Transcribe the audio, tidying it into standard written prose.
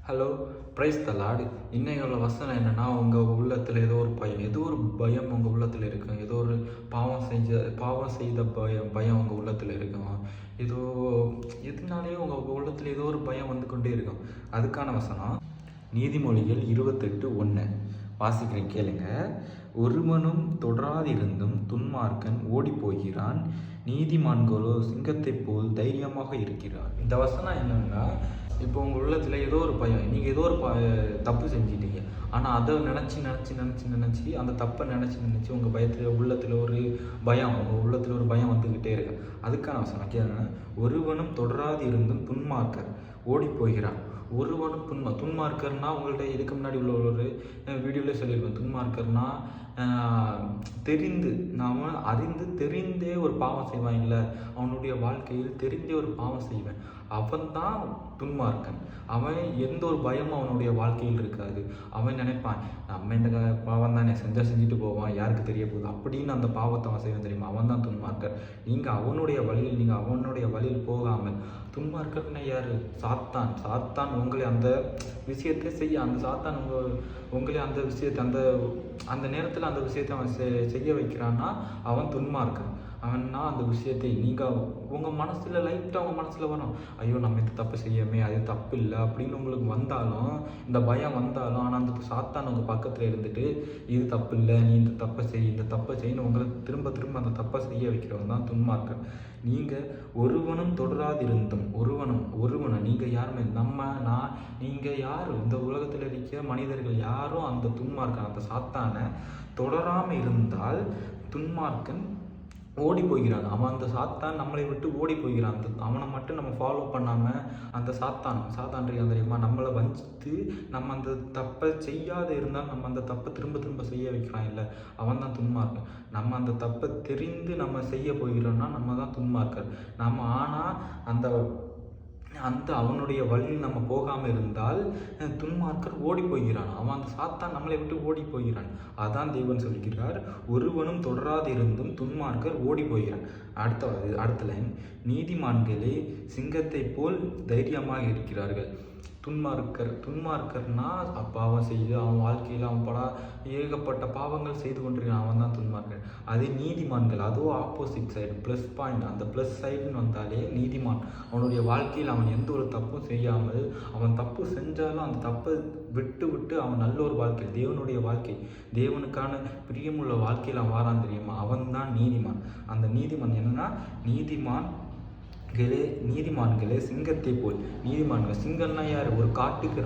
Hello, praise the Lord. இன்னைக்கு உள்ள வசனம் என்னன்னா, உங்கள் உள்ளத்தில் ஏதோ ஒரு பயம், ஏதோ ஒரு பயம் உங்கள் உள்ளத்தில் இருக்கும். ஏதோ ஒரு பாவம் செய்த பயம் பயம் உங்கள் உள்ளத்தில் இருக்கும். ஏதோ எதுனாலேயும் உங்கள் உள்ளத்தில் ஏதோ ஒரு பயம் வந்து கொண்டே இருக்கும். அதுக்கான வசனம் நீதிமொழிகள் 28:1 வாசிக்கிறேன், கேளுங்க. ஒருவனும் தொடராதிருந்தும் துன்மார்க்கன் ஓடி போகிறான், நீதிமான்களோ சிங்கத்தைப் போல் தைரியமாக இருக்கிறார். இந்த வசனம் என்னன்னா, இப்போ உங்கள் உள்ளத்தில் ஏதோ ஒரு பயம், நீங்கள் ஏதோ ஒரு தப்பு செஞ்சிட்டீங்க. ஆனால் அதை நினச்சி அந்த தப்பை நினச்சி உங்கள் உள்ளத்தில் ஒரு பயம், உங்கள் உள்ளத்தில் ஒரு பயம் வந்துக்கிட்டே இருக்கு. அதுக்கான வசனம் கேளுங்க. ஒருவனும் தொடராது இருந்தும் துன்மார்க்கர் ஓடி போகிறான். ஒருவனும் துன்மார்க்கர்னா உங்கள்கிட்ட இதுக்கு முன்னாடி உள்ள ஒரு வீடியோவில் சொல்லியிருக்கோம். துன்மார்க்கர்னா அறிந்து தெரிந்தே ஒரு பாவம் செய்வான். இல்லை, அவனுடைய வாழ்க்கையில் தெரிந்தே ஒரு பாவம் செய்வேன், அவன் தான் துன்மார்க்கன். அவன் எந்த ஒரு பயமும் அவனுடைய வாழ்க்கையில் இருக்காது. அவன் நினைப்பான், நம்ம இந்த பாவம் தானே செஞ்சுட்டு போவான், யாருக்கு தெரிய போகுது அப்படின்னு அந்த பாவத்தை அவன் செய்வான். தெரியுமா? அவன் தான் துன்மார்க்கர். நீங்கள் அவனுடைய வழியில் போகாமல், துன்மார்க்கர்னா யாரு? சாத்தான் உங்களை அந்த விஷயத்தை செய்ய, அந்த சாத்தான் உங்களை அந்த விஷயத்தை அந்த நேரத்தில் அந்த விஷயத்தை அவன் செய்ய வைக்கிறான்னா அவன் துன்மார்க்கன். அவன்னா அந்த விஷயத்தை நீங்கள் உங்கள் மனசில் லைட்டாக உங்கள் மனசில் வரும், ஐயோ நம்ம இந்த தப்பு செய்யமே, அது தப்பு இல்லை அப்படின்னு உங்களுக்கு வந்தாலும், இந்த பயம் வந்தாலும், ஆனால் அந்த சாத்தான் உங்கள் பக்கத்தில் இருந்துட்டு இது தப்பு இல்லை, நீ இந்த தப்பை செய்யணும் உங்களை திரும்ப அந்த தப்பை செய்ய வைக்கிறவங்க தான் துன்மார்க்கன். நீங்கள் ஒருவனும் தொடராதிருந்தும் ஒருவனை நீங்கள் யாருமே நீங்கள் யாரும் இந்த உலகத்தில் இருக்கிற மனிதர்கள் யாரும் அந்த துன்மார்க்கன், அந்த சாத்தானை தொடராமல் இருந்தால் துன்மார்க்கன் ஓடி போகிறான். அவன் அந்த சாத்தான் நம்மளை விட்டு ஓடி போகிறான். அவனை மட்டும் நம்ம ஃபாலோ பண்ணாமல் அந்த சாத்தான் தெரியுமா, நம்மளை வஞ்சித்து நம்ம அந்த தப்பை செய்யாத இருந்தால் நம்ம அந்த தப்பை திரும்ப செய்ய வைக்கிறான். இல்லை, அவன் தான் துன்மார்க்கன். நம்ம அந்த தப்பை தெரிந்து நம்ம செய்ய போகிறோம்னா நம்ம தான் துன்மார்க்கர். நம்ம ஆனால் அந்த அவனுடைய வழியில் நம்ம போகாமல் இருந்தால் துன்மார்க்கர் ஓடி போகிறான். அவன் அந்த சாத்தான் நம்மளை விட்டு ஓடி போகிறான். அதான் தேவன் சொல்கிறார், ஒருவனும் தொடராது இருந்தும் துன்மார்க்கர் ஓடி போகிறான். அடுத்த லைன், நீதிமான்களே சிங்கத்தை போல் தைரியமாக இருக்கிறார்கள். துன்மார்க்கர்னா பாவம் செய்து அவன் வாழ்க்கையில் அவன் ஏகப்பட்ட பாவங்கள் செய்து கொண்டிருக்கான். அவன் தான் துன்மார்க்கர். அதே நீதிமான்கள், அதுவும் ஆப்போசிட் சைடு, ப்ளஸ் பாயிண்ட். அந்த ப்ளஸ் சைடுன்னு வந்தாலே நீதிமான். அவனுடைய வாழ்க்கையில் அவன் எந்த ஒரு தப்பும் செய்யாமல், அவன் தப்பு செஞ்சாலும் அந்த தப்பை விட்டு அவன் நல்ல ஒரு வாழ்க்கை, தேவனுடைய வாழ்க்கை, தேவனுக்கான பிரியமுள்ள வாழ்க்கையில் அவன் வாரான். தெரியுமா? அவன் தான் நீதிமான். அந்த நீதிமான் என்னன்னா, நீதிமான்களே சிங்கத்தை போல். சிங்கம்னா யார்? ஒரு காட்டுக்கு